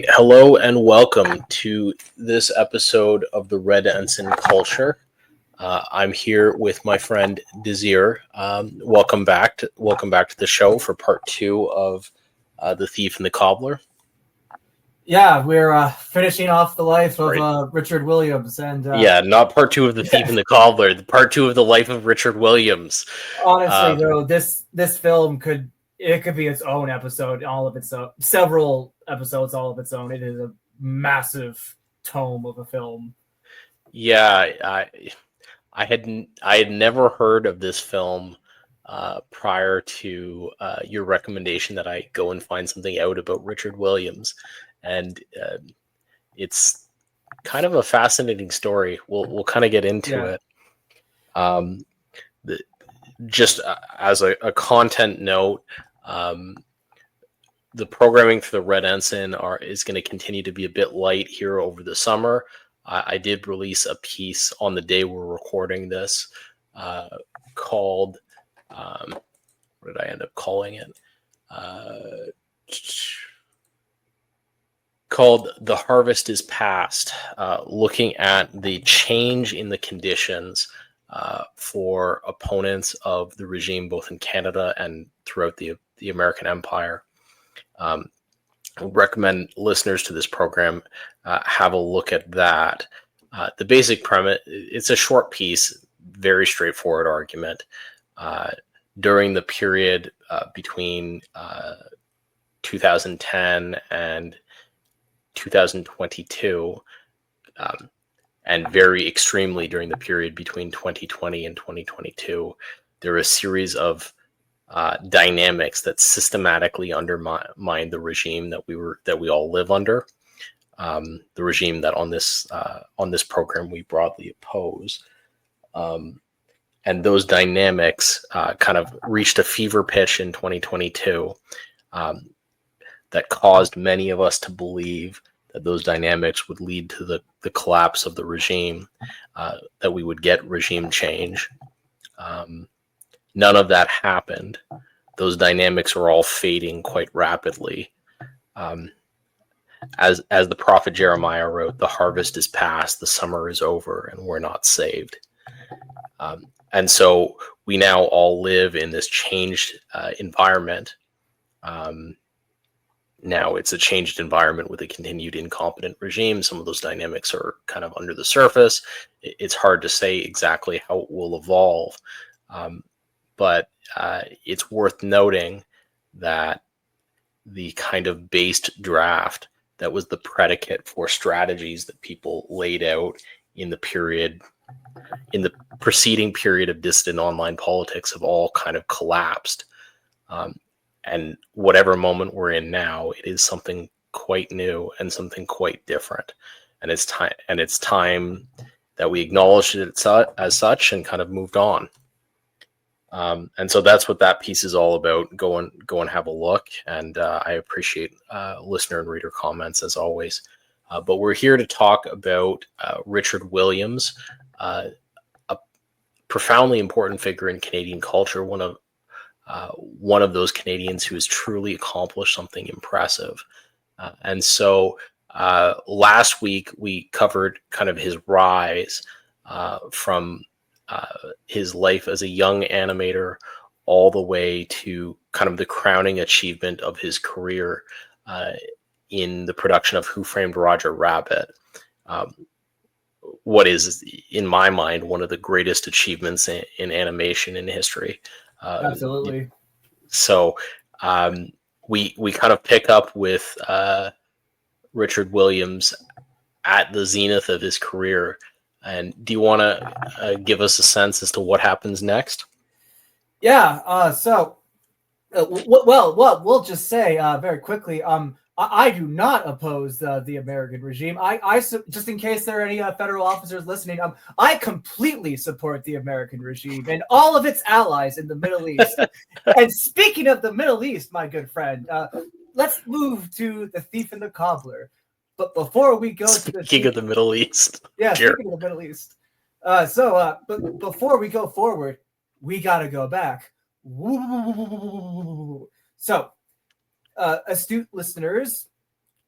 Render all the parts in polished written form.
Hello and welcome to this episode of the Red Ensign Culture. I'm here with my friend Desir. Welcome back to the show for part 2 of The Thief and the Cobbler. Yeah, we're finishing off the life of Richard Williams, and not part 2 of The Thief and the Cobbler, the part 2 of the life of Richard Williams. Honestly, though, this film could be its own episode, all of its own, several episodes, all of its own. It is a massive tome of a film. Yeah, I had never heard of this film prior to your recommendation that I go and find something out about Richard Williams. And it's kind of a fascinating story. We'll kind of get into it. Just as a content note, the programming for the Red Ensign is going to continue to be a bit light here over the summer. I did release a piece on the day we're recording this called, what did I end up calling it? Called The Harvest is Past, looking at the change in the conditions for opponents of the regime, both in Canada and throughout the American Empire. I recommend listeners to this program have a look at that. The basic premise, it's a short piece, very straightforward argument. During the period between 2010 and 2022, and very extremely during the period between 2020 and 2022, there are a series of dynamics that systematically undermine the regime that we all live under, the regime that on this program we broadly oppose, and those dynamics kind of reached a fever pitch in 2022. That caused many of us to believe that those dynamics would lead to the collapse of the regime, that we would get regime change. None of that happened. Those dynamics are all fading quite rapidly. As the prophet Jeremiah wrote, the harvest is past, the summer is over, and we're not saved. And so we now all live in this changed environment. Now it's a changed environment with a continued incompetent regime. Some of those dynamics are kind of under the surface. It's hard to say exactly how it will evolve. But it's worth noting that the kind of based draft that was the predicate for strategies that people laid out in the preceding period of dissident online politics have all kind of collapsed. And whatever moment we're in now, it is something quite new and something quite different. And it's time that we acknowledged it as such and kind of moved on. And so that's what that piece is all about. Go and have a look. And I appreciate listener and reader comments as always. But we're here to talk about Richard Williams, a profoundly important figure in Canadian culture, one of those Canadians who has truly accomplished something impressive. And so last week we covered kind of his rise from his life as a young animator all the way to kind of the crowning achievement of his career in the production of Who Framed Roger Rabit. What is, in my mind, one of the greatest achievements in animation in history. Absolutely. So we kind of pick up with Richard Williams at the zenith of his career. And do you want to give us a sense as to what happens next? Yeah. So, we'll just say very quickly. I do not oppose the American regime. I just in case there are any federal officers listening, I completely support the American regime and all of its allies in the Middle East. And speaking of the Middle East, my good friend, let's move to The Thief and the Cobbler. But before we go speaking of the Middle East, speaking of the Middle East, but before we go forward, we gotta go back. So, astute listeners,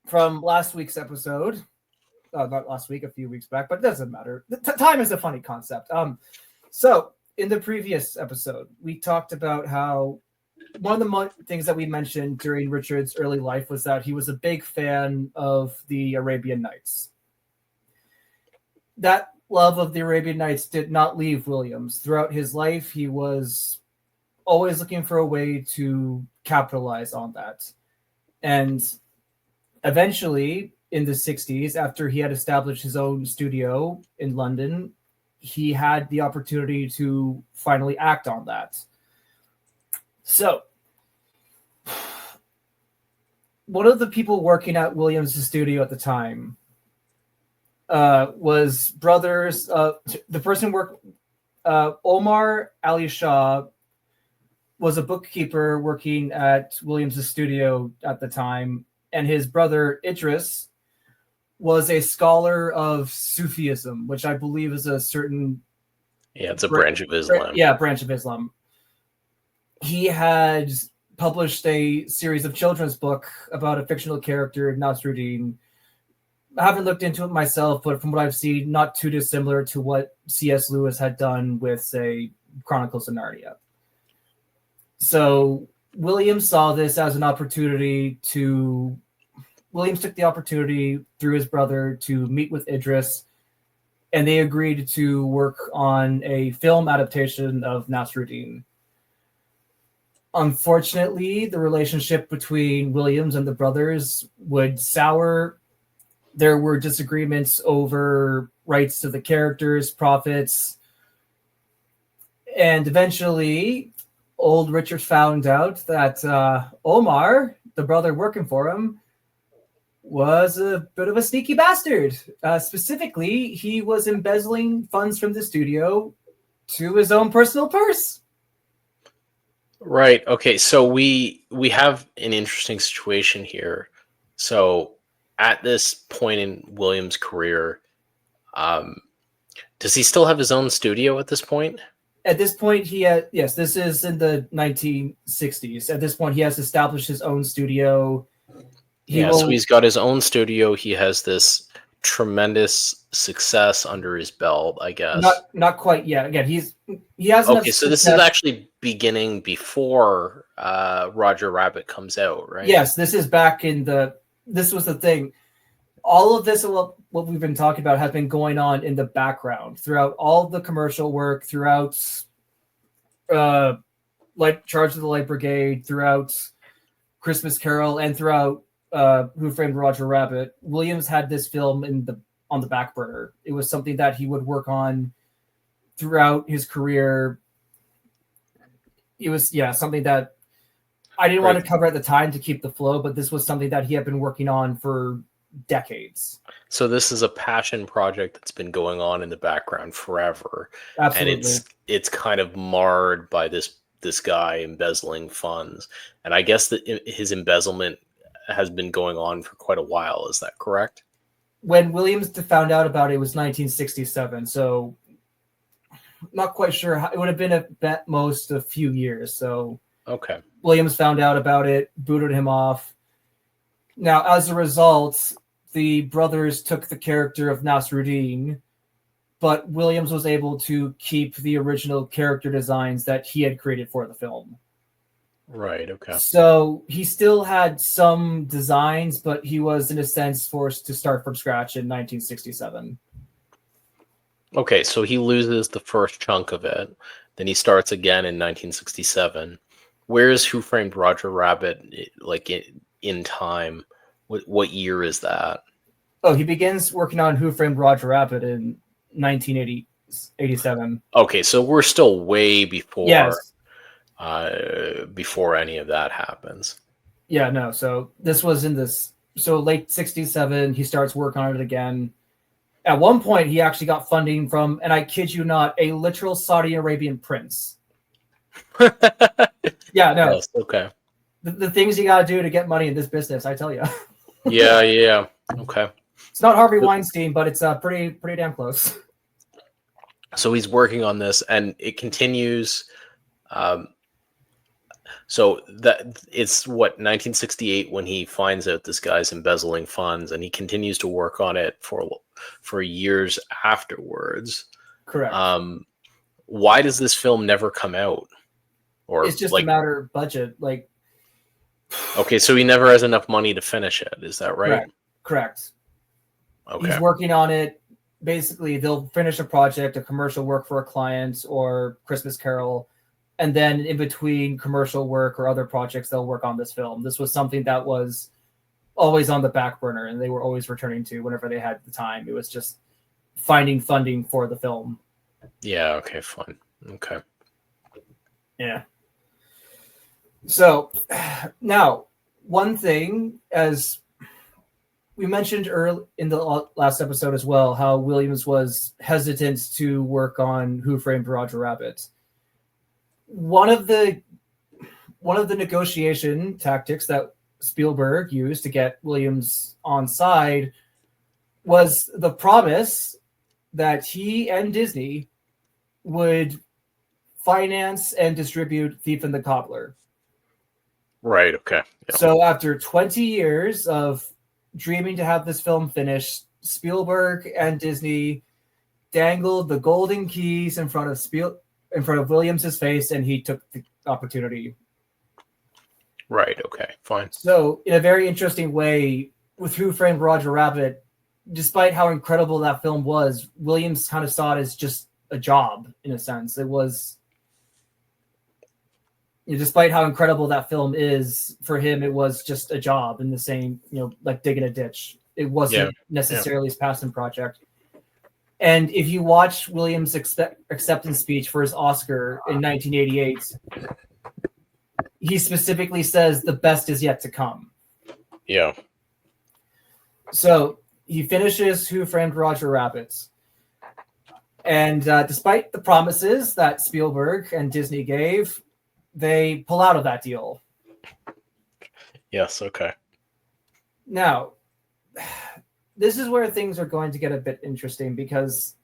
from last week's episode. Not last week, a few weeks back, but it doesn't matter. Time is a funny concept. So in the previous episode, we talked about how one of the things that we mentioned during Richard's early life was that he was a big fan of the Arabian Nights. That love of the Arabian Nights did not leave Williams. Throughout his life, he was always looking for a way to capitalize on that. And eventually, in the 60s, after he had established his own studio in London, he had the opportunity to finally act on that. So, one of the people working at Williams' studio at the time was brothers. The person Omar Ali Shah was a bookkeeper working at Williams' studio at the time, and his brother Idris was a scholar of Sufism, which I believe is a certain... Yeah, it's a branch of Islam. Branch of Islam. He had published a series of children's book about a fictional character, Nasruddin. I haven't looked into it myself, but from what I've seen, not too dissimilar to what C.S. Lewis had done with, say, Chronicles of Narnia. So Williams saw this as an opportunity to... Williams took the opportunity through his brother to meet with Idris, and they agreed to work on a film adaptation of Nasruddin. Unfortunately, the relationship between Williams and the brothers would sour. There were disagreements over rights to the characters, profits, and eventually, old Richard found out that Omar, the brother working for him, was a bit of a sneaky bastard. Specifically, he was embezzling funds from the studio to his own personal purse. Right. Okay. So we have an interesting situation here. So at this point in Williams' career, does he still have his own studio at this point? At this point, yes, this is in the 1960s. At this point, he has established his own studio. So he's got his own studio. He has this tremendous success under his belt, I guess. Not quite yet. Again, he has okay. So this is actually beginning before Roger Rabbit comes out, right? Yes, this is back in the. This was the thing. All of this, what we've been talking about, has been going on in the background throughout all the commercial work, throughout, like Charge of the Light Brigade, throughout Christmas Carol, and throughout Who Framed Roger Rabbit. Williams had this film on the back burner. It was something that he would work on throughout his career. It was something that I didn't want to cover at the time to keep the flow, but this was something that he had been working on for decades. So this is a passion project that's been going on in the background forever. Absolutely. And it's kind of marred by this guy embezzling funds. And I guess that his embezzlement has been going on for quite a while. Is that correct? When Williams found out about it, it was 1967. So not quite sure how, it would have been at most a few years. So okay. Williams found out about it, booted him off. Now, as a result, the brothers took the character of Nasruddin, but Williams was able to keep the original character designs that he had created for the film. Right, okay. So he still had some designs, but he was, in a sense, forced to start from scratch in 1967. Okay, so he loses the first chunk of it. Then he starts again in 1967. Where is Who Framed Roger Rabbit, like in time? What year is that? Oh, he begins working on Who Framed Roger Rabbit in 1987. Okay, so we're still way before. Yes. Before any of that happens. Yeah, no. So this was so late 67, he starts work on it again. At one point, he actually got funding from, and I kid you not, a literal Saudi Arabian prince. Yeah, no. Yes, okay. The things you got to do to get money in this business, I tell you. Yeah. Okay. It's not Harvey Weinstein, but it's pretty damn close. So he's working on this, and it continues. So that it's what 1968 when he finds out this guy's embezzling funds, and he continues to work on it for years afterwards. Correct. Why does this film never come out? Or It's just a like, matter of budget. Like, okay, so he never has enough money to finish it. Is that right? Correct. Okay. He's working on it. Basically, they'll finish a project, a commercial work for a client or Christmas Carol, and then in between commercial work or other projects, they'll work on this film. This was something that was always on the back burner, and they were always returning to whenever they had the time. It was just finding funding for the film. Yeah, okay, fine. Okay. Yeah. So now, one thing, as we mentioned early in the last episode as well, how Williams was hesitant to work on Who Framed Roger Rabbit. One of the negotiation tactics that Spielberg used to get Williams on side was the promise that he and Disney would finance and distribute Thief and the Cobbler. Right, okay. Yeah. So after 20 years of dreaming to have this film finished, Spielberg and Disney dangled the golden keys in front of Williams's face, and he took the opportunity. Right, okay, fine. So in a very interesting way, with Who Framed Roger Rabbit, despite how incredible that film was, Williams kind of saw it as just a job, in a sense. It was, despite how incredible that film is, for him, it was just a job in the same, like digging a ditch. It wasn't necessarily his passion project. And if you watch Williams' acceptance speech for his Oscar in 1988, he specifically says the best is yet to come. Yeah. So he finishes Who Framed Roger Rabbit. And despite the promises that Spielberg and Disney gave, they pull out of that deal. Yes, okay. Now, this is where things are going to get a bit interesting, because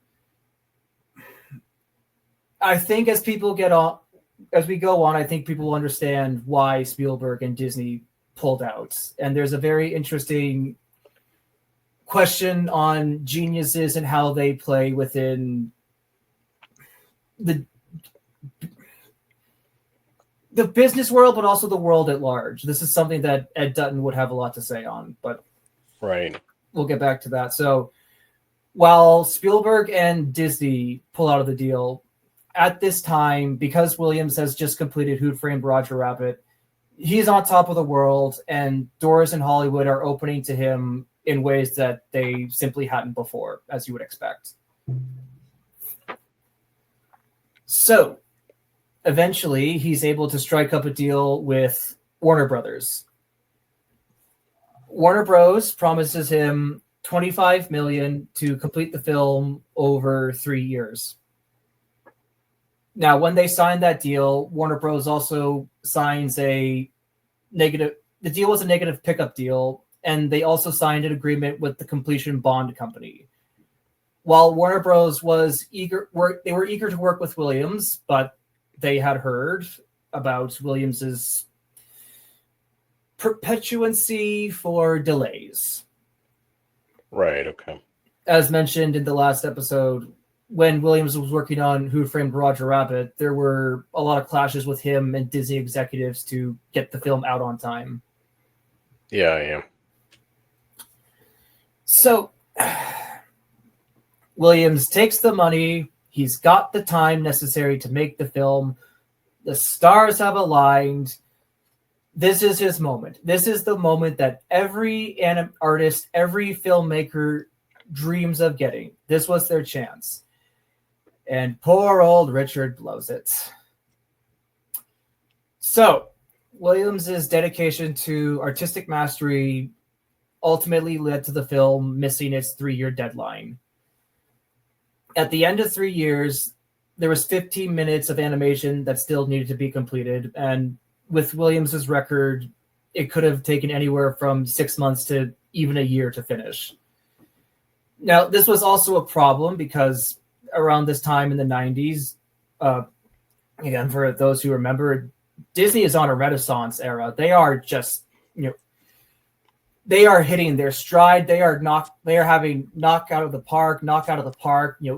I think as we go on, I think people will understand why Spielberg and Disney pulled out. And there's a very interesting question on geniuses and how they play within the business world, but also the world at large. This is something that Ed Dutton would have a lot to say on, but right. We'll get back to that. So while Spielberg and Disney pull out of the deal, at this time, because Williams has just completed Who Framed Roger Rabbit, he's on top of the world, and doors in Hollywood are opening to him in ways that they simply hadn't before, as you would expect. So eventually, he's able to strike up a deal with Warner Brothers. Warner Bros. Promises him $25 million to complete the film over 3 years. Now, when they signed that deal, Warner Bros. Also signs the deal was a negative pickup deal, and they also signed an agreement with the completion bond company. While Warner Bros. Was eager to work with Williams, but they had heard about Williams's perpetuancy for delays. Right, okay. As mentioned in the last episode, when Williams was working on Who Framed Roger Rabbit, there were a lot of clashes with him and Disney executives to get the film out on time. Yeah. So Williams takes the money. He's got the time necessary to make the film. The stars have aligned. This is his moment. This is the moment that every artist, every filmmaker dreams of getting. This was their chance. And poor old Richard blows it. So, Williams's dedication to artistic mastery ultimately led to the film missing its 3-year deadline. At the end of 3 years, there was 15 minutes of animation that still needed to be completed, and with Williams's record, it could have taken anywhere from 6 months to even a year to finish. Now, this was also a problem because around this time in the 90s, again, for those who remember, Disney is on a renaissance era. They are just, they are hitting their stride. They are having knock out of the park,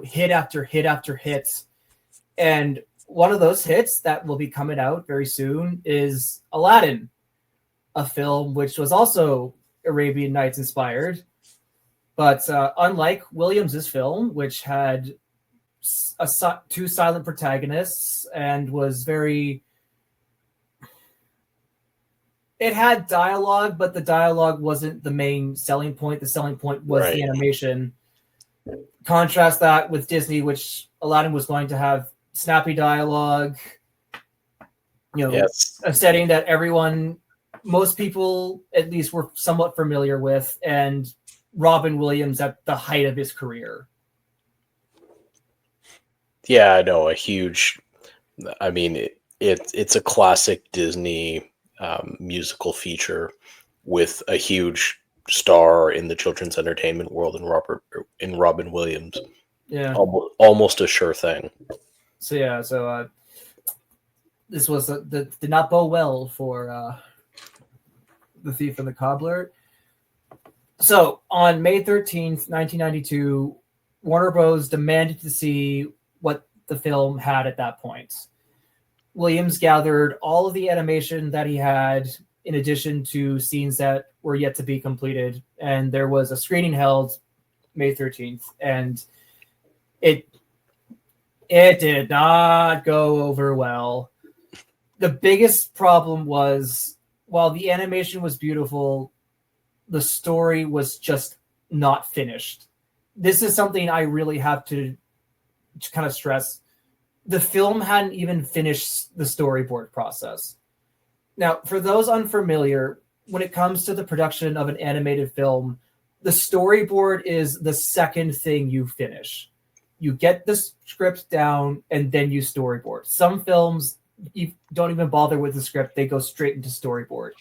hit after hit after hit. And one of those hits that will be coming out very soon is Aladdin, a film which was also Arabian Nights inspired. But unlike Williams's film, which had two silent protagonists and was very... It had dialogue, but the dialogue wasn't the main selling point. The selling point was the animation. Contrast that with Disney, which Aladdin was going to have snappy dialogue, a setting that most people at least were somewhat familiar with, and Robin Williams at the height of his career. Yeah, I know, I mean, it's a classic Disney musical feature with a huge star in the children's entertainment world in Robin Williams. Yeah, almost a sure thing. So this was did not bode well for The Thief and the Cobbler. So on May 13th, 1992, Warner Bros. Demanded to see what the film had at that point. Williams gathered all of the animation that he had, in addition to scenes that were yet to be completed. And there was a screening held May 13th. And it did not go over well. The biggest problem was, while the animation was beautiful, the story was just not finished. This is something I really have to kind of stress. The film hadn't even finished the storyboard process. Now, for those unfamiliar, when it comes to the production of an animated film, the storyboard is the second thing you finish. You get the script down and then you storyboard. Some films, you don't even bother with the script. They go straight into storyboard.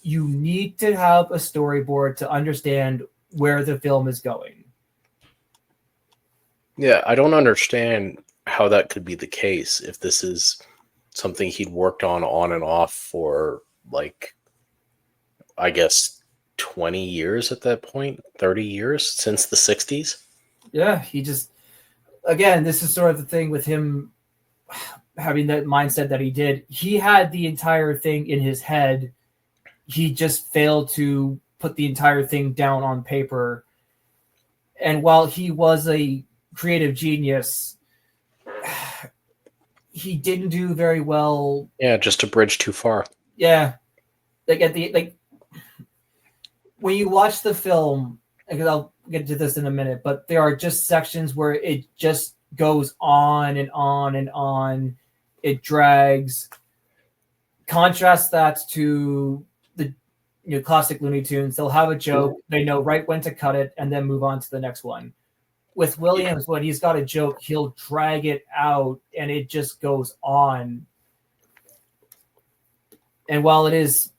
You need to have a storyboard to understand where the film is going. Yeah, I don't understand how that could be the case if this is something he'd worked on and off for, like, I guess 20 years at that point, 30 years since the 60s. Yeah, he just, again, this is sort of the thing with him having that mindset that he did. He had the entire thing in his head. He just failed to put the entire thing down on paper. And while he was a creative genius, he didn't do very well. Yeah, just a bridge too far. Yeah. When you watch the film, because I'll get to this in a minute, but there are just sections where it just goes on and on and on. It drags. Contrast that to the classic Looney Tunes. They'll have a joke, they know right when to cut it, and then move on to the next one. With Williams, when he's got a joke, he'll drag it out, and it just goes on. And while it is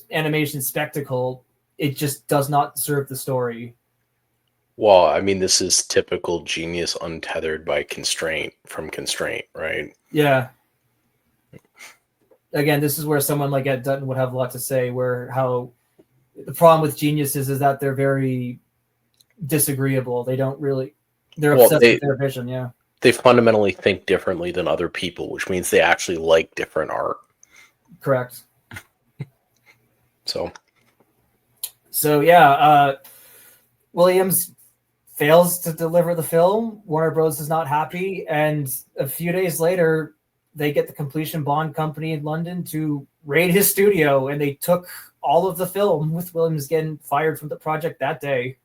animation spectacle, it just does not serve the story. Well, I mean, this is typical genius untethered by constraint, right? Yeah. Again, this is where someone like Ed Dutton would have a lot to say, how the problem with geniuses is that they're very disagreeable. They're obsessed with their vision. Yeah. They fundamentally think differently than other people, which means they actually like different art. Correct. So yeah, Williams fails to deliver the film. Warner Bros. Is not happy, and a few days later, they get the Completion Bond Company in London to raid his studio, and they took all of the film, with Williams getting fired from the project that day.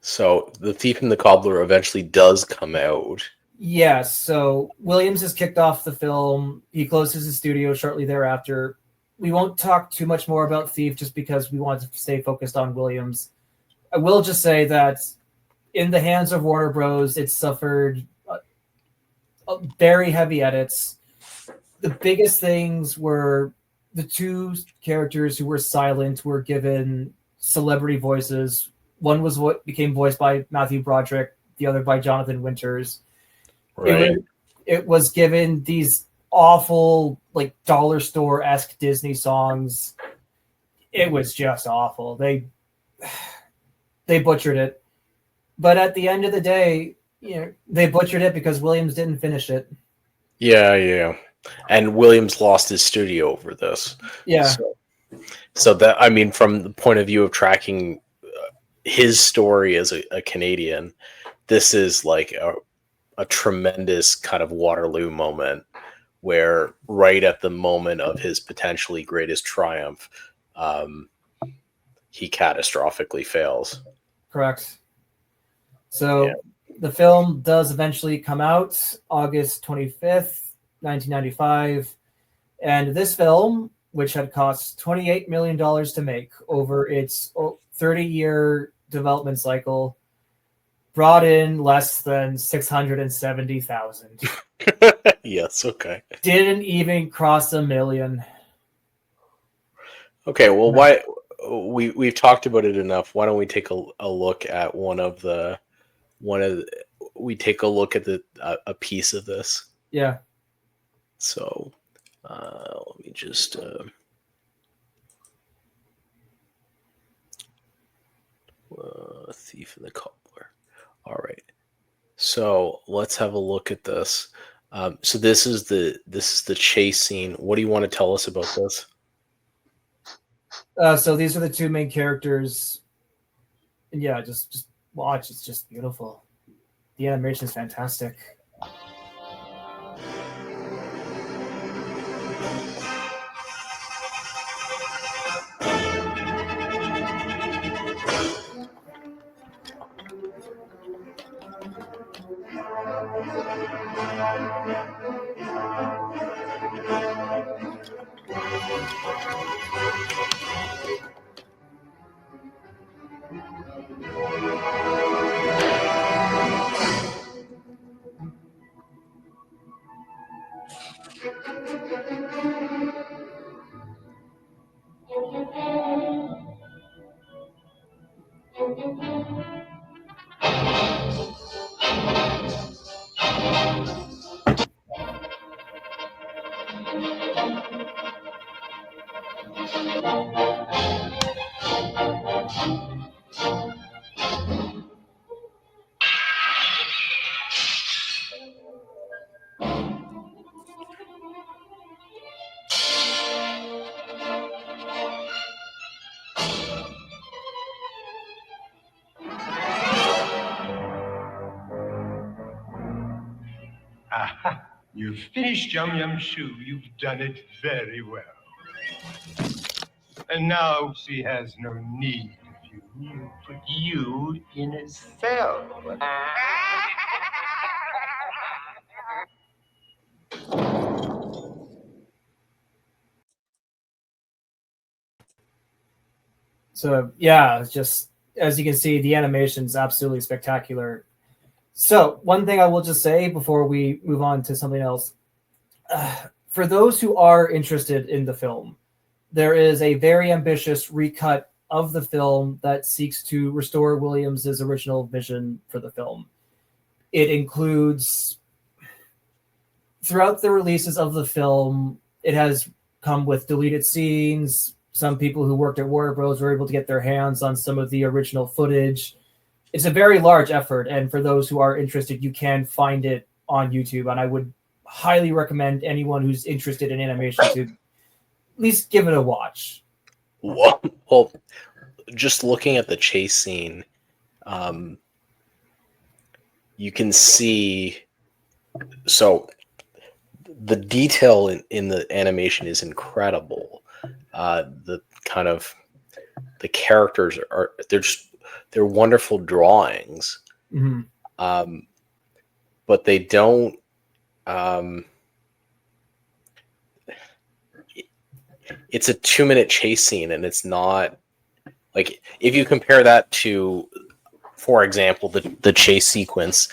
So The Thief and the Cobbler eventually does come out. Yes, so Williams has kicked off the film. He closes his studio shortly thereafter. We won't talk too much more about Thief just because we want to stay focused on Williams. I will just say that in the hands of Warner Bros., it suffered very heavy edits. The biggest things were the two characters who were silent were given celebrity voices. One was what became voiced by Matthew Broderick, the other by Jonathan Winters. Right. It was given these awful, like dollar store-esque Disney songs. It was just awful. They butchered it. But at the end of the day, they butchered it because Williams didn't finish it. Yeah. And Williams lost his studio over this. Yeah. So that, I mean, from the point of view of tracking his story as a Canadian, this is like a tremendous kind of Waterloo moment where right at the moment of his potentially greatest triumph, he catastrophically fails. Correct. So the film does eventually come out August 25th, 1995. And this film, which had cost $28 million to make over its 30-year development cycle, brought in less than $670,000. Yes, okay. Didn't even cross $1 million. Okay, well, why we've talked about it enough. Why don't we take a look at we take a look at a piece of this? Yeah. So let me just Thief and the Cobbler. All right. So let's have a look at this. So this is the chase scene. What do you want to tell us about this? So these are the two main characters. And yeah, just watch. It's just beautiful. The animation is fantastic. Aha! You've finished Yum Yum Shoe. You've done it very well. And now she has no need of you. You put you in a cell. So yeah, it's just as you can see, the animation is absolutely spectacular. So one thing I will just say before we move on to something else, for those who are interested in the film, there is a very ambitious recut of the film that seeks to restore Williams's original vision for the film. It includes, throughout the releases of the film, it has come with deleted scenes. Some people who worked at Warner Bros. Were able to get their hands on some of the original footage. It's a very large effort, and for those who are interested, you can find it on YouTube, and I would highly recommend anyone who's interested in animation to at least give it a watch. Well, just looking at the chase scene, you can see, so the detail in the animation is incredible. The kind of the characters they're wonderful drawings, but they don't. It's a 2-minute chase scene, and it's not like, if you compare that to, for example, the chase sequence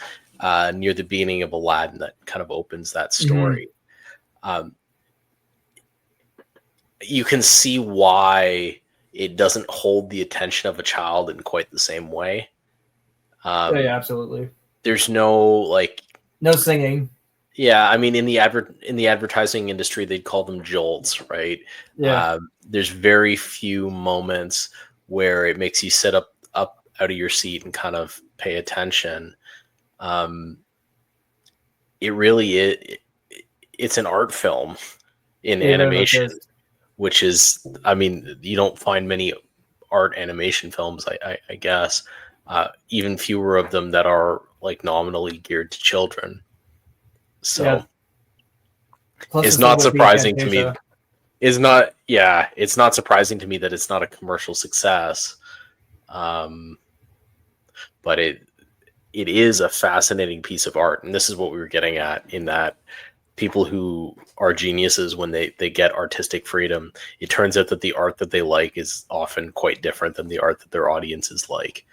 near the beginning of Aladdin that kind of opens that story. You can see why it doesn't hold the attention of a child in quite the same way. Yeah, absolutely. There's no no singing. Yeah, I mean, in the advertising industry, they'd call them jolts, right? Yeah. There's very few moments where it makes you sit up out of your seat and kind of pay attention. Um, it really it's an art film in It very much animation, is. which is, I mean, you don't find many art animation films, I guess. Even fewer of them that are like nominally geared to children. Yeah. So it's Closest thing not would be surprising to me. Fantasia. It's not surprising to me that it's not a commercial success. Um, but it is a fascinating piece of art, and this is what we were getting at, in that people who are geniuses, when they get artistic freedom, it turns out that the art that they like is often quite different than the art that their audiences like,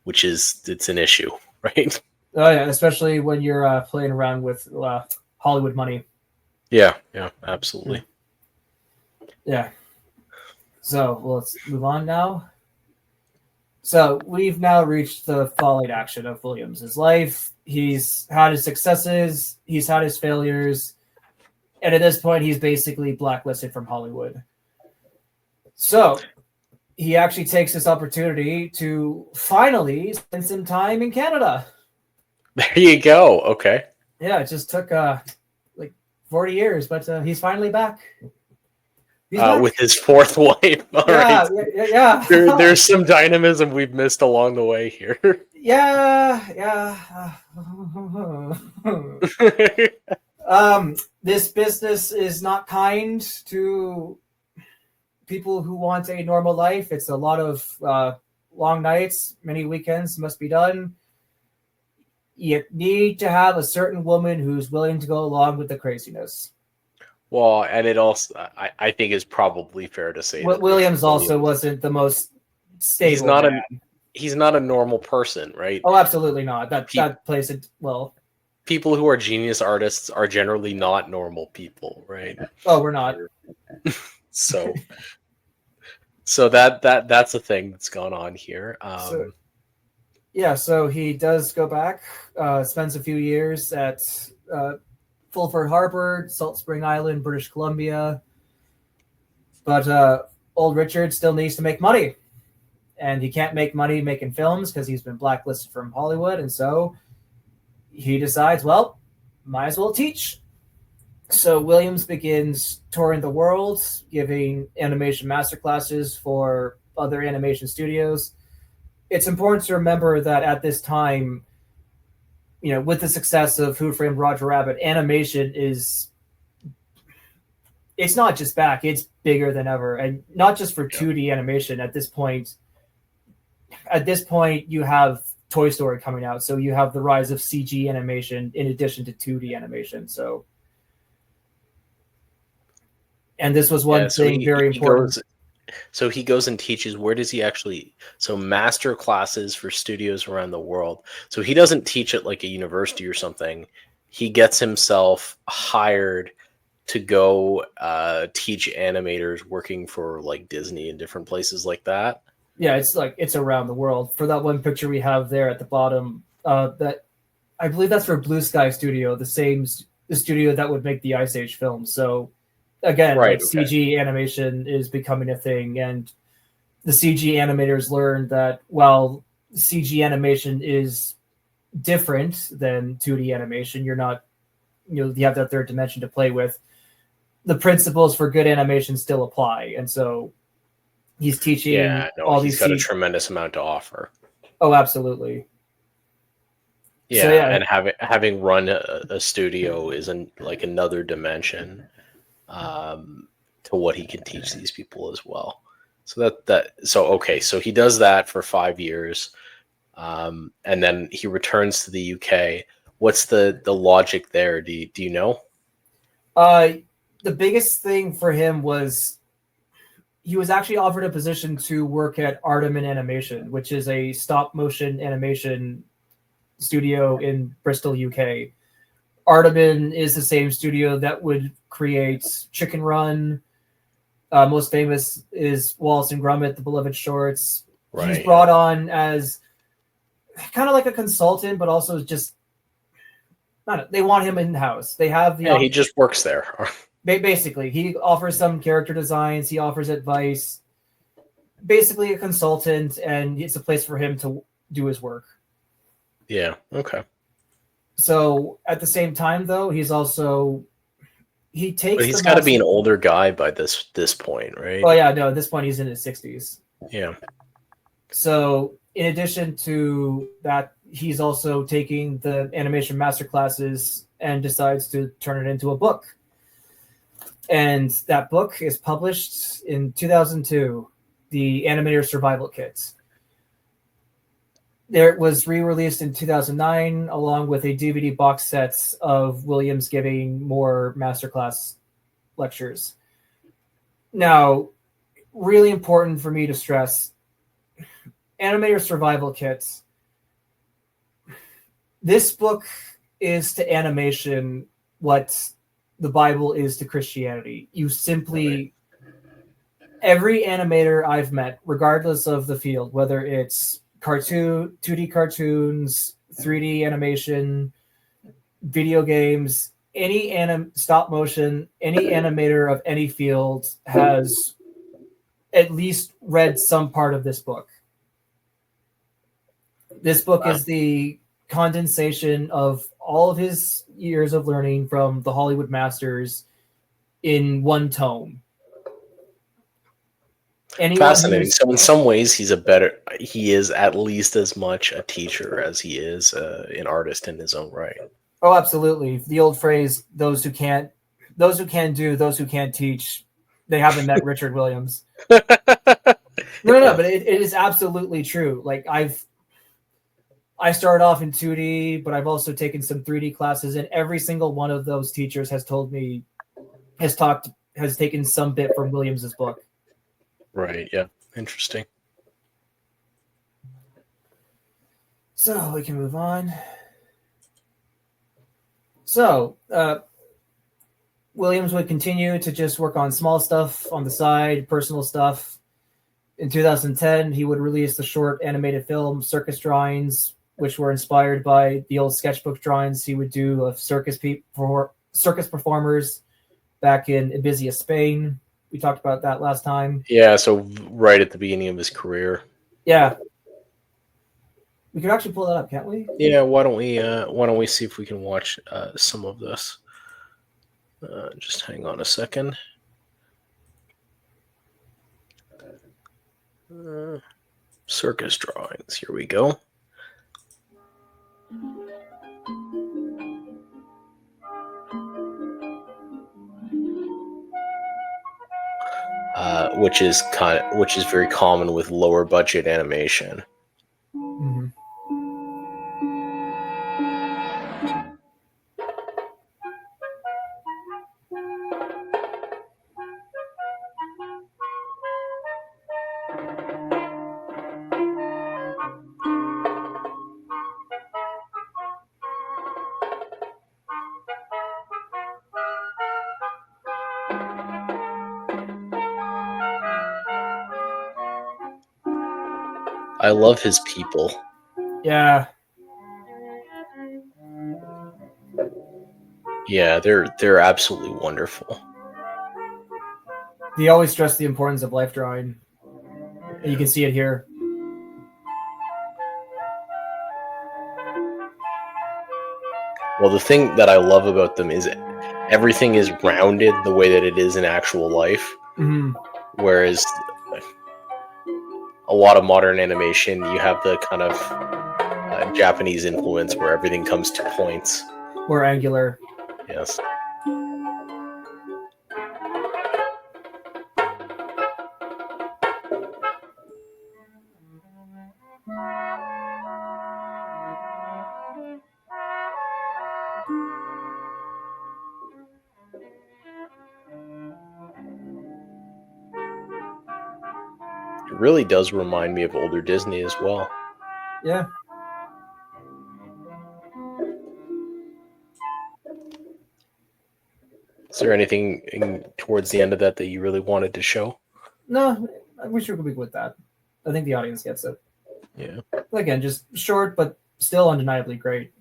which is, it's an issue, right? Oh yeah, especially when you're playing around with Hollywood money. Yeah, absolutely. Yeah. So let's move on now. So we've now reached the falling action of Williams' life. He's had his successes, he's had his failures, and at this point, he's basically blacklisted from Hollywood. So he actually takes this opportunity to finally spend some time in Canada. There you go. Okay. Yeah, it just took like 40 years, but he's finally back. With his fourth wife. All right. Yeah. There's some dynamism we've missed along the way here. Yeah. This business is not kind to people who want a normal life. It's a lot of long nights, many weekends must be done. You need to have a certain woman who's willing to go along with the craziness. Well, and it also, I think, is probably fair to say that Williams also wasn't the most stable. He's not a normal person, right? Oh, absolutely not. That plays it well. People who are genius artists are generally not normal people, right? Oh, we're not. So that's a thing that's gone on here. So he does go back, spends a few years at Fulford Harbor, Salt Spring Island, British Columbia. But old Richard still needs to make money. And he can't make money making films because he's been blacklisted from Hollywood. And so he decides, well, might as well teach. So Williams begins touring the world, giving animation masterclasses for other animation studios. It's important to remember that at this time, with the success of Who Framed Roger Rabbit, animation it's not just back, it's bigger than ever. And not just for 2D animation. At this point, you have Toy Story coming out. So you have the rise of CG animation in addition to 2D animation. And this was one thing very important. So he goes and teaches. Where does he actually? So master classes for studios around the world. So he doesn't teach at like a university or something. He gets himself hired to go teach animators working for like Disney and different places like that. Yeah, it's around the world. For that one picture we have there at the bottom, that I believe that's for Blue Sky Studio, the studio that would make the Ice Age films. So again, CG animation is becoming a thing, and the CG animators learned that while CG animation is different than 2D animation, you're not, you have that third dimension to play with. The principles for good animation still apply, and so he's teaching he's got a tremendous amount to offer. Oh, absolutely. Yeah, and having run a studio is like another dimension to what he can teach these people as well. So he does that for 5 years, and then he returns to the UK. What's the logic there? Do you know? The biggest thing for him was he was actually offered a position to work at Artemin Animation, which is a stop motion animation studio in Bristol, UK. Artemin is the same studio that would create Chicken Run. Most famous is Wallace and Gromit, the Beloved Shorts. Right. He's brought on as kind of like a consultant, but also just They want him in house. They have the Yeah, he just works there. basically he offers some character designs. He offers advice. Basically, a consultant, and it's a place for him to do his work. Yeah. Okay. So at the same time, though, he takes. But he's got to be an older guy by this point, right? Oh yeah, no. At this point, he's in his 60s. Yeah. So in addition to that, he's also taking the animation master classes and decides to turn it into a book. And that book is published in 2002, the Animator Survival Kit. It was re-released in 2009 along with a DVD box set of Williams giving more masterclass lectures. Now, really important for me to stress, Animator Survival Kit. This book is to animation what the Bible is to Christianity. You simply, every animator I've met, regardless of the field, whether it's 2D cartoons, 3D animation, video games, any stop motion, any animator of any field has at least read some part of this book. This book is the condensation of all of his years of learning from the Hollywood masters in one tome. Fascinating. So in some ways, he is at least as much a teacher as he is an artist in his own right. Oh, absolutely. The old phrase, those who can do, those who can't teach, they haven't met Richard Williams. No, but it is absolutely true. Like I started off in 2D, but I've also taken some 3D classes, and every single one of those teachers has taken some bit from Williams's book. Right, yeah. Interesting. So we can move on. So Williams would continue to just work on small stuff on the side, personal stuff. In 2010, he would release the short animated film Circus Drawings, which were inspired by the old sketchbook drawings he would do of circus performers back in Ibiza, Spain. We talked about that last time. Yeah, so right at the beginning of his career. Yeah. We could actually pull that up, can't we? Yeah, why don't we see if we can watch some of this? Just hang on a second. Circus Drawings. Here we go. Which is very common with lower budget animation. Mm-hmm. I love his people. Yeah. Yeah, they're absolutely wonderful. He always stressed the importance of life drawing. And you can see it here. Well, the thing that I love about them is everything is rounded the way that it is in actual life. Mm-hmm. Whereas a lot of modern animation, you have the kind of Japanese influence where everything comes to points. Or angular. Yes. It really does remind me of older Disney as well. Yeah. Is there anything towards the end of that you really wanted to show? No, I wish we could be with that. I think the audience gets it. Yeah. Again, just short, but still undeniably great.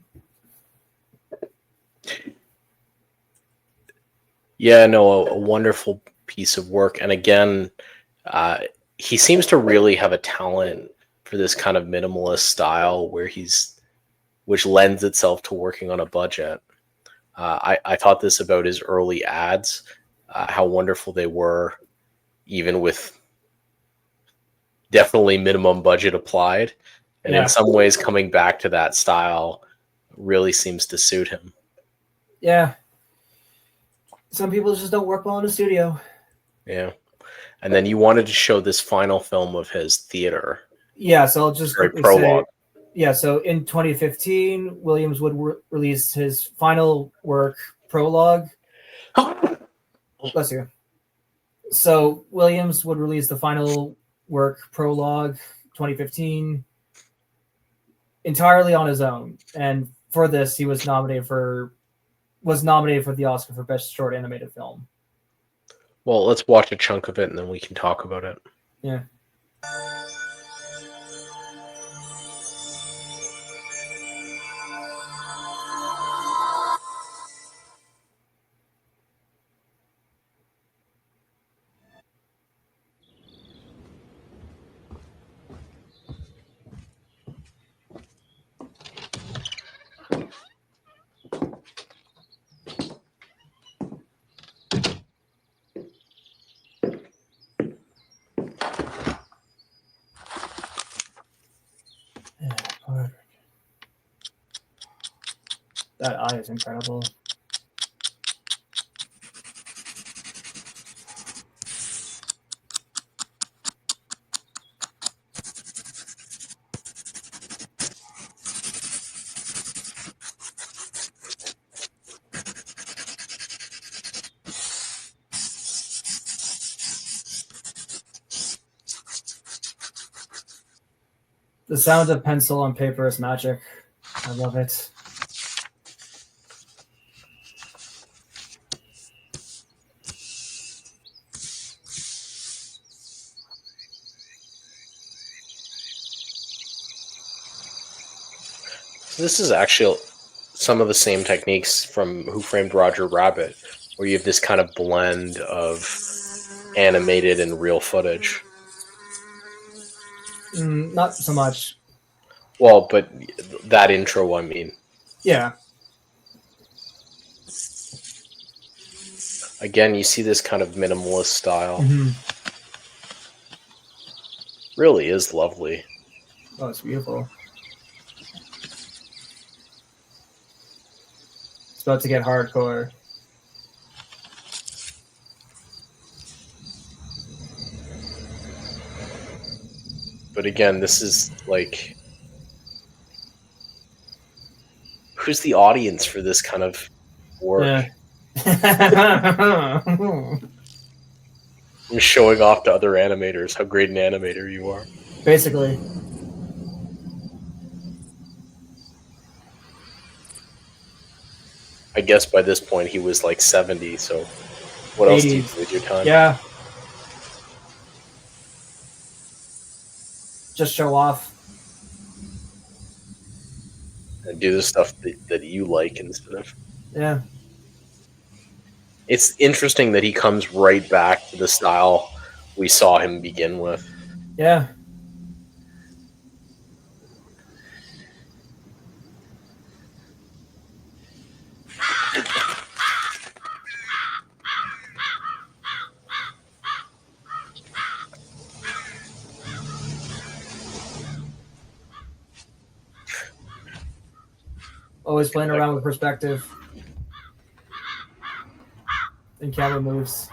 Yeah, no, a wonderful piece of work. And again, he seems to really have a talent for this kind of minimalist style which lends itself to working on a budget. I thought this about his early ads, how wonderful they were, even with definitely minimum budget applied. And in some ways, coming back to that style really seems to suit him. Yeah. Some people just don't work well in a studio. Yeah. And then you wanted to show this final film of his, Theater. Yeah, so I'll just quickly prologue. say, yeah, so in 2015, Williams would release his final work, Prologue. Bless you. So Williams would release the final work, Prologue, 2015, entirely on his own. And for this, he was nominated for the Oscar for Best Short Animated Film. Well, let's watch a chunk of it and then we can talk about it. Yeah. That eye is incredible. The sound of pencil on paper is magic. I love it. This is actually some of the same techniques from Who Framed Roger Rabbit, where you have this kind of blend of animated and real footage. Not so much. Well, but that intro, I mean. Yeah. Again, you see this kind of minimalist style. Mm-hmm. Really is lovely. Oh, it's beautiful. It's about to get hardcore. But again, this is like... Who's the audience for this kind of work? Yeah. You're showing off to other animators how great an animator you are. Basically. I guess by this point he was like 70, so what 80. else do you do with your time? Yeah. Just show off. And do the stuff that you like instead of... Yeah. It's interesting that he comes right back to the style we saw him begin with. Yeah. Always playing around with perspective and camera moves.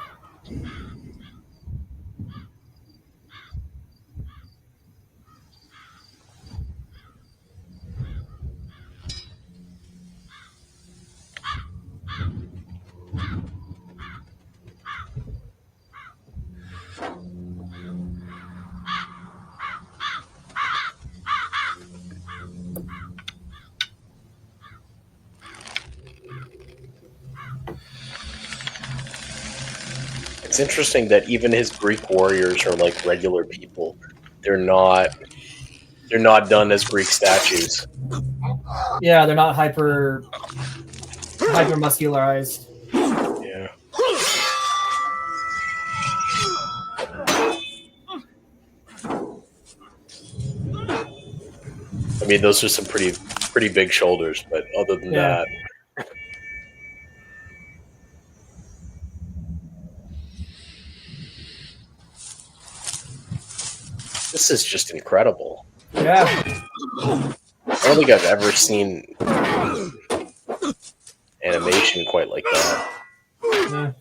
It's interesting that even his Greek warriors are like regular people. They're not done as Greek statues. Yeah, they're not hyper muscularized. Yeah. I mean, those are some pretty big shoulders, but other than Yeah. that, this is just incredible. Yeah. I don't think I've ever seen animation quite like that. Yeah.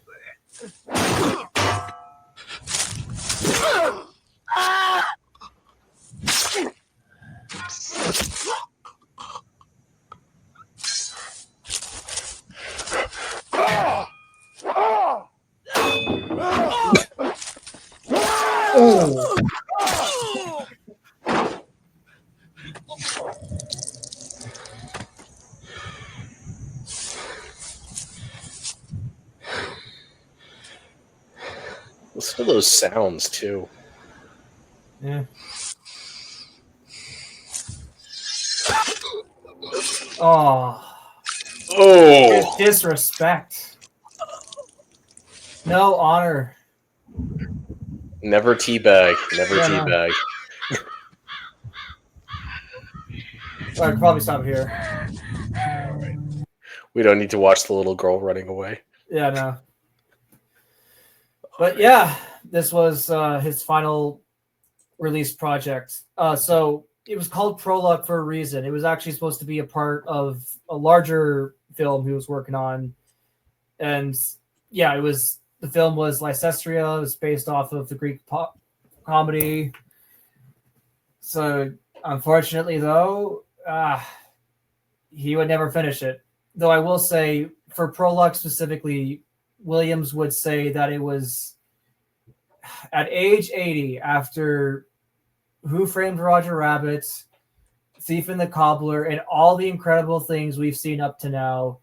Oh. Listen to those sounds too. Yeah. Oh. Oh, Disrespect. No honor. never teabag, never Yeah, no. teabag. I could probably stop here. We don't need to watch the little girl running away. Yeah, no. But yeah, this was his final release project. So it was called Prologue for a reason. It was actually supposed to be a part of a larger film he was working on. And yeah, the film was Lycestria. It was based off of the Greek comedy. So unfortunately, though, he would never finish it. Though I will say, for Prologue specifically, Williams would say that it was at age 80, after Who Framed Roger Rabbit, Thief and the Cobbler, and all the incredible things we've seen up to now,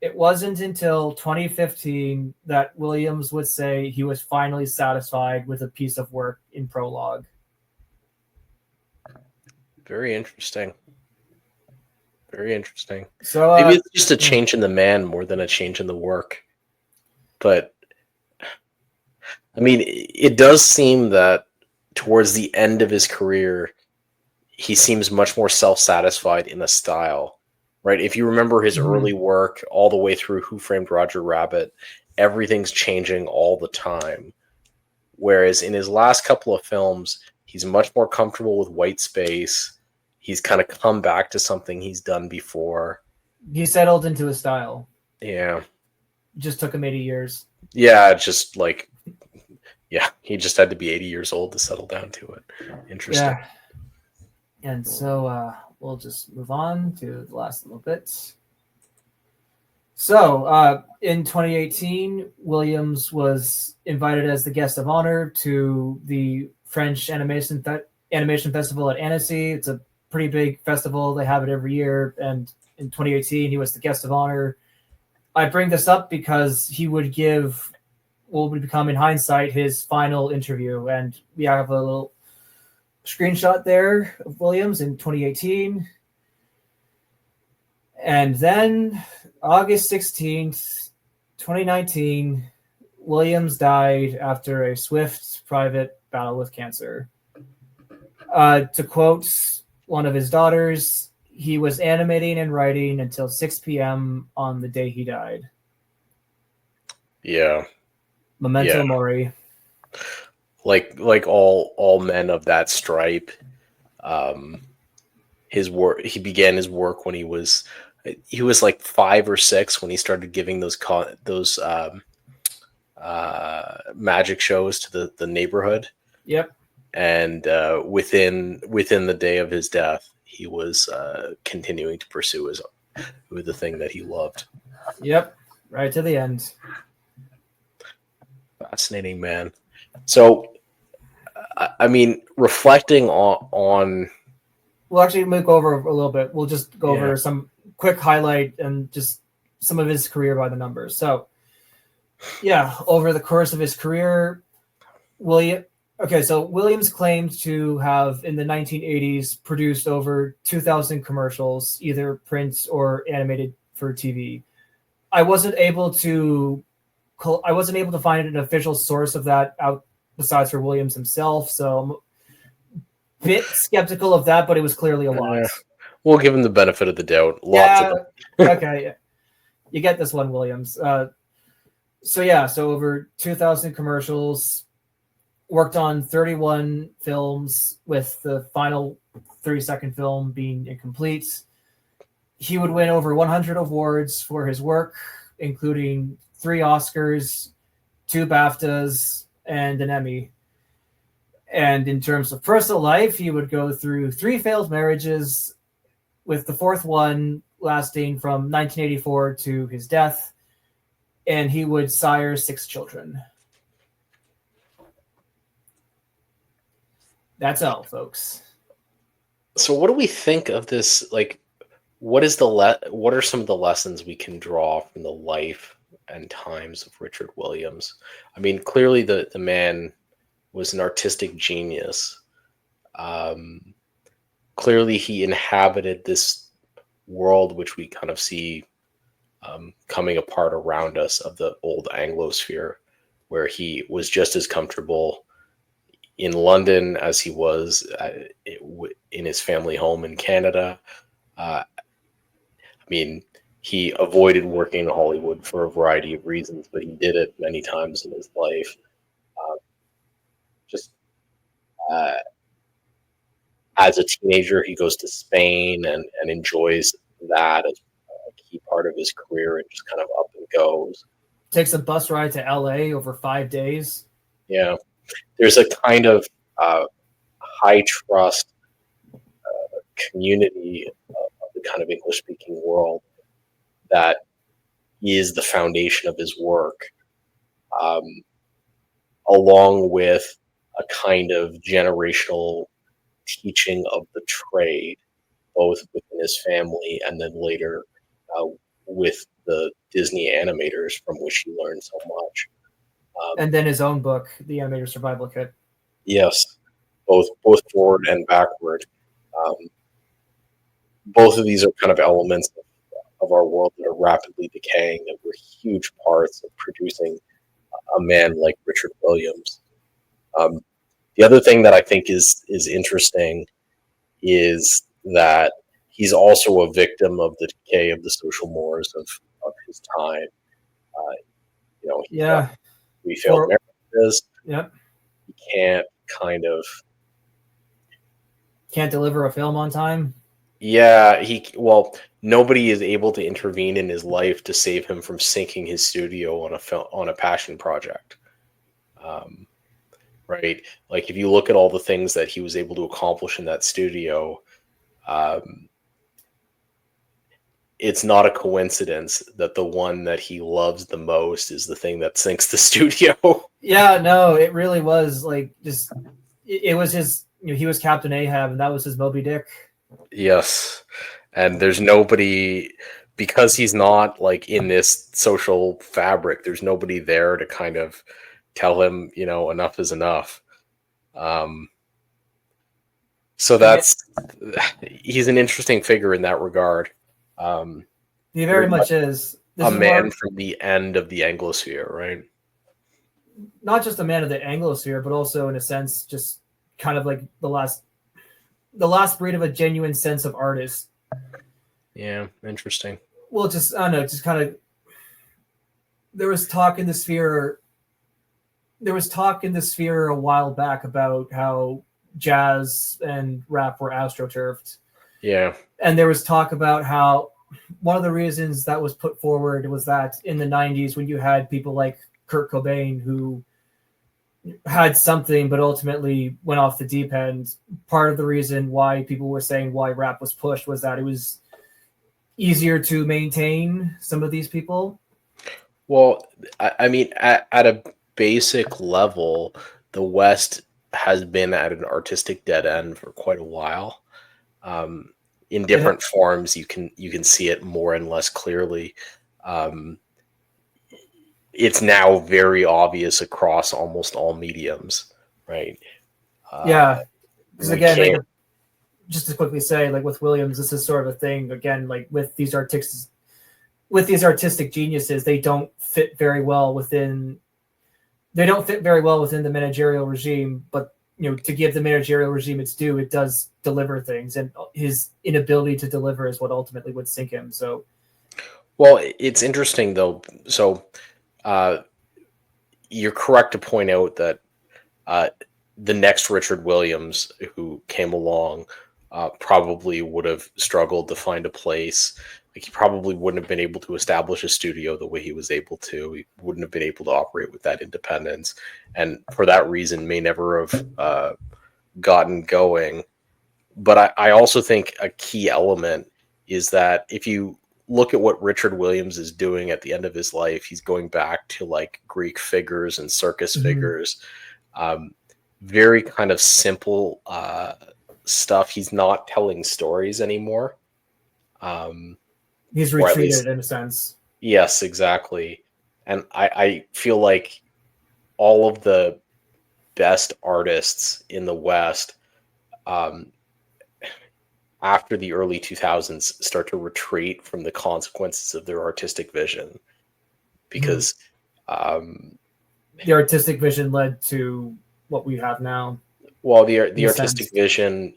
it wasn't until 2015 that Williams would say he was finally satisfied with a piece of work in Prologue. Very interesting. Very interesting. So maybe it's just a change in the man more than a change in the work. But I mean, it does seem that towards the end of his career, he seems much more self-satisfied in the style, right? If you remember his early work all the way through Who Framed Roger Rabbit, everything's changing all the time. Whereas in his last couple of films, he's much more comfortable with white space. He's kind of come back to something he's done before. he settled into his style. Yeah. It just took him 80 years. Yeah, just like, yeah, he just had to be 80 years old to settle down to it. Interesting. Yeah. And so we'll just move on to the last little bit. So in 2018, Williams was invited as the guest of honor to the French Animation Festival at Annecy. It's a pretty big festival. They have it every year. And in 2018, he was the guest of honor. I bring this up because he would give what would become, in hindsight, his final interview. And we have a little screenshot there of Williams in 2018. And then August 16th, 2019, Williams died after a swift private battle with cancer. To quote one of his daughters, he was animating and writing until 6 p.m. on the day he died. Yeah. Memento mori. Like all men of that stripe, his work. He began his work when he was like 5 or 6 when he started giving those magic shows to the neighborhood. Yep. And within the day of his death, he was continuing to pursue the thing that he loved. Yep. Right to the end. Fascinating, man. So, I mean, reflecting on We'll actually move over a little bit. We'll just go over some quick highlight and just some of his career by the numbers. So, yeah, over the course of his career, Williams claimed to have, in the 1980s, produced over 2,000 commercials, either print or animated for TV. I wasn't able to find an official source of that out besides for Williams himself. So bit skeptical of that, but it was clearly a lot. We'll give him the benefit of the doubt. Lots Yeah. of them. Okay. You get this one, Williams. So over 2,000 commercials, worked on 31 films, with the final 30-second film being incomplete. He would win over 100 awards for his work, including 3 Oscars, 2 BAFTAs, and an Emmy. And in terms of personal life, he would go through 3 failed marriages, with the 4th one lasting from 1984 to his death. And he would sire 6 children. That's all, folks. So what do we think of this? Like, what are some of the lessons we can draw from the life and times of Richard Williams? I mean, clearly the man was an artistic genius. Clearly he inhabited this world which we kind of see coming apart around us, of the old Anglosphere, where he was just as comfortable in London as he was in his family home in Canada. I mean, he avoided working in Hollywood for a variety of reasons, but he did it many times in his life. As a teenager, he goes to Spain and enjoys that as a key part of his career, and just kind of up and goes. Takes a bus ride to LA over 5 days. Yeah. There's a kind of high trust community of the kind of English speaking world that is the foundation of his work, along with a kind of generational teaching of the trade, both within his family and then later with the Disney animators, from which he learned so much. And then his own book, The Animator Survival Kit. Yes, both forward and backward. Both of these are kind of elements of our world that are rapidly decaying, that were huge parts of producing a man like Richard Williams. The other thing that I think is interesting is that he's also a victim of the decay of the social mores of his time. We failed marriages. Yep. He can't deliver a film on time. Yeah, nobody is able to intervene in his life to save him from sinking his studio on a passion project. Right? Like, if you look at all the things that he was able to accomplish in that studio, it's not a coincidence that the one that he loves the most is the thing that sinks the studio. Yeah, no, it really was like just, it was his, he was Captain Ahab and that was his Moby Dick. Yes. And there's nobody, because he's not like in this social fabric, there's nobody there to kind of tell him, enough is enough. So he's an interesting figure in that regard. He very much is. A man from the end of the Anglosphere, right? Not just a man of the Anglosphere, but also in a sense, just kind of like the last breed of a genuine sense of artist. Yeah, interesting. Well, I don't know, just kind of, there was talk in the sphere a while back about how jazz and rap were astroturfed. Yeah. And there was talk about how one of the reasons that was put forward was that in the 90s, when you had people like Kurt Cobain who had something but ultimately went off the deep end, part of the reason why people were saying why rap was pushed was that it was easier to maintain some of these people. Well, I mean, at a basic level, the West has been at an artistic dead end for quite a while. In different forms, you can see it more and less clearly. It's now very obvious across almost all mediums, right? Yeah, because again, just to quickly say, like with Williams, this is sort of a thing. Again, like with these artistic geniuses, they don't fit very well within the managerial regime, but to give the managerial regime its due, it does deliver things, and his inability to deliver is what ultimately would sink him. So, well, it's interesting though. So, you're correct to point out that uh, the next Richard Williams who came along probably would have struggled to find a place. Like, he probably wouldn't have been able to establish a studio the way he was able to. He wouldn't have been able to operate with that independence, and for that reason, may never have gotten going. But I also think a key element is that if you look at what Richard Williams is doing at the end of his life, he's going back to like Greek figures and circus figures, very kind of simple stuff. He's not telling stories anymore. He's retreated in a sense. Yes, exactly. And I feel like all of the best artists in the West, after the early 2000s, start to retreat from the consequences of their artistic vision, because the artistic vision led to what we have now. Well, the artistic vision,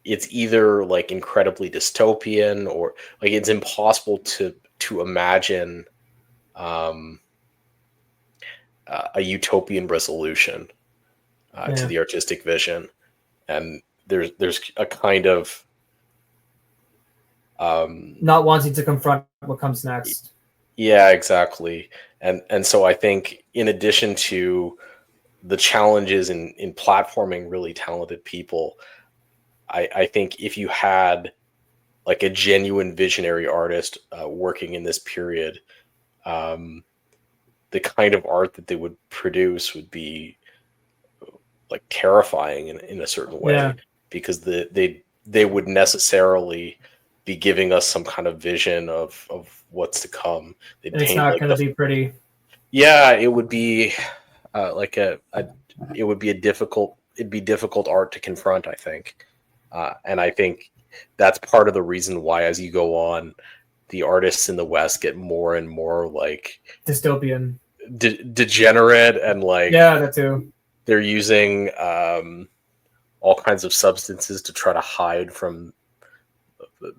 it's either like incredibly dystopian, or like it's impossible to imagine a utopian resolution to the artistic vision, and there's a kind of not wanting to confront what comes next. Yeah, exactly. And so I think, in addition to the challenges in platforming really talented people, I think if you had like a genuine visionary artist working in this period, the kind of art that they would produce would be like terrifying in a certain way, because they would necessarily be giving us some kind of vision of what's to come. It's not going to be pretty. Yeah, it would be like it would be it'd be difficult art to confront, I think. And I think that's part of the reason why, as you go on, the artists in the West get more and more like dystopian, degenerate, and like, that too. They're using all kinds of substances to try to hide from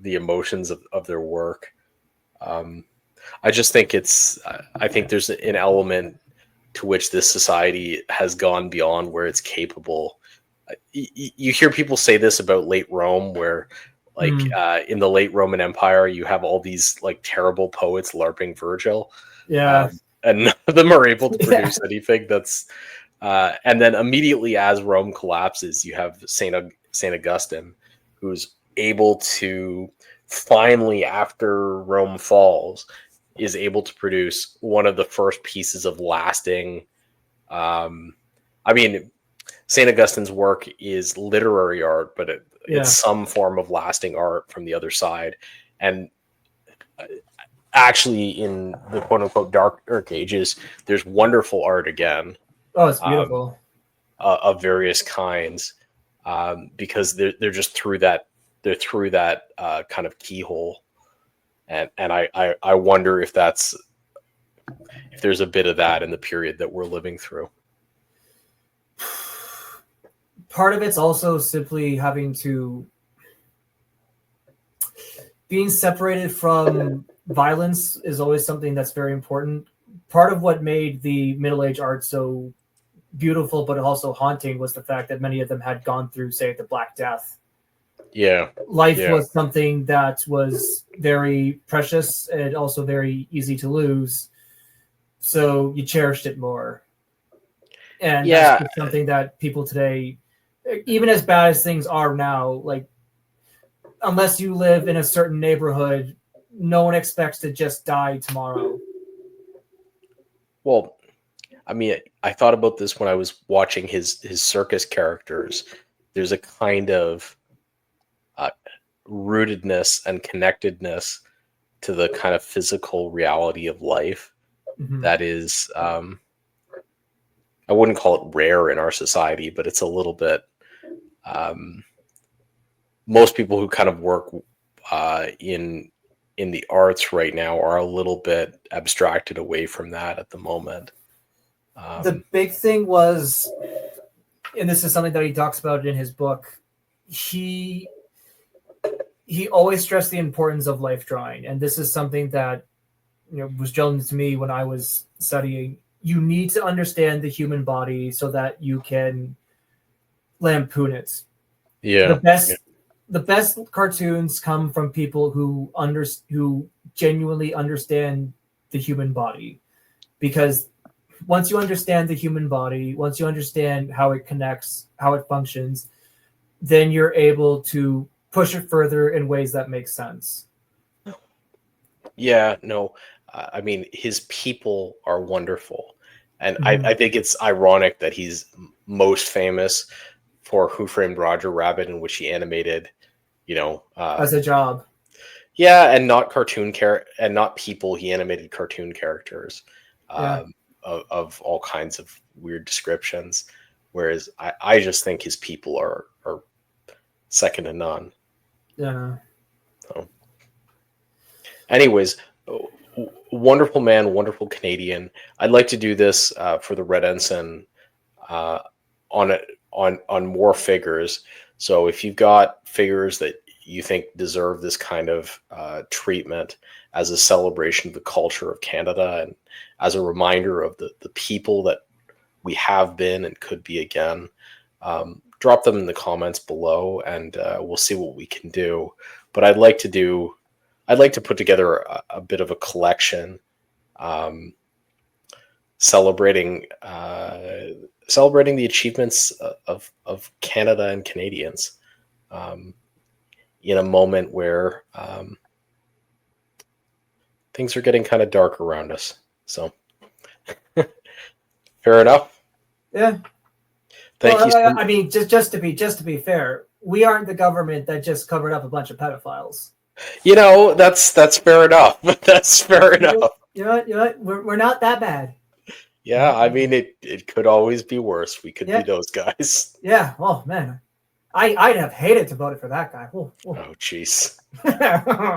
the emotions of their work. I just think I think there's an element to which this society has gone beyond where it's capable. You hear people say this about late Rome, where like in the late Roman Empire, you have all these like terrible poets LARPing Virgil. And none of them are able to produce anything that's and then immediately as Rome collapses, you have Saint Augustine, who's able to finally, after Rome falls, is able to produce one of the first pieces of lasting. I mean, Saint Augustine's work is literary art, but it's some form of lasting art from the other side. And actually, in the quote unquote dark ages, there's wonderful art again. Oh, it's beautiful. Of various kinds, because they're just through that. They're through that kind of keyhole, and I wonder if there's a bit of that in the period that we're living through. Part of it's also simply being separated from violence is always something that's very important. Part of what made the Middle Age art so beautiful but also haunting was the fact that many of them had gone through, say, the Black Death. Life was something that was very precious and also very easy to lose, so you cherished it more. And that's something that people today, even as bad as things are now, like, unless you live in a certain neighborhood, no one expects to just die tomorrow. Well, I mean, I thought about this when I was watching his circus characters. There's a kind of rootedness and connectedness to the kind of physical reality of life that is, I wouldn't call it rare in our society, but it's a little bit. Most people who kind of work in the arts right now are a little bit abstracted away from that at the moment. The big thing was and this is something that he talks about in his book, he always stressed the importance of life drawing, and this is something that was drilled into me when I was studying. You need to understand the human body so that you can lampoon it. Yeah. The best cartoons come from people who genuinely understand the human body, because once you understand the human body, once you understand how it connects, how it functions, then you're able to push it further in ways that make sense. Yeah, no, I mean, his people are wonderful. And Mm-hmm. I think it's ironic that he's most famous for Who Framed Roger Rabbit, in which he animated, As a job. yeah, and not and not people. He animated cartoon characters Yeah. of all kinds of weird descriptions. Whereas I just think his people are second to none. Yeah. So, anyways, wonderful man, wonderful Canadian. I'd like to do this for the Red Ensign on more figures. So if you've got figures that you think deserve this kind of treatment as a celebration of the culture of Canada and as a reminder of the people that we have been and could be again, drop them in the comments below, and we'll see what we can do. But I'd like to put together a bit of a collection celebrating the achievements of Canada and Canadians in a moment where things are getting kind of dark around us. So, fair enough. Yeah. Thank you. I mean, just to be fair, we aren't the government that just covered up a bunch of pedophiles. That's fair enough. That's fair enough. You know what? We're not that bad. Yeah, I mean, it could always be worse. We could be Yeah. those guys. Yeah. Oh man, I'd have hated to vote for that guy. Oh jeez.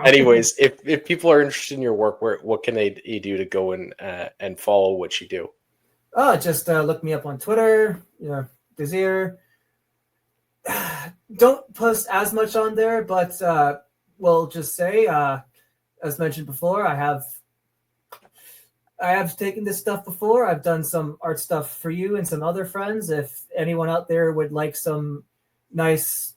Anyways, if people are interested in your work, what can they do to go and follow what you do? Oh, just look me up on Twitter. Desir. Don't post as much on there, but we'll just say, as mentioned before, I have taken this stuff before. I've done some art stuff for you and some other friends. If anyone out there would like some nice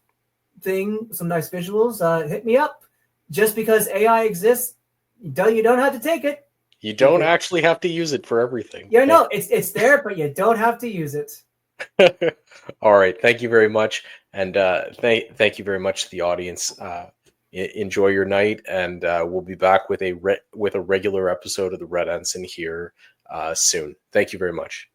visuals, hit me up. Just because AI exists, you don't have to take it. You don't actually have to use it for everything. Yeah, no, it's there, but you don't have to use it. All right. Thank you very much. And thank you very much to the audience. Enjoy your night, and we'll be back with a regular episode of the Red Ensign here soon. Thank you very much.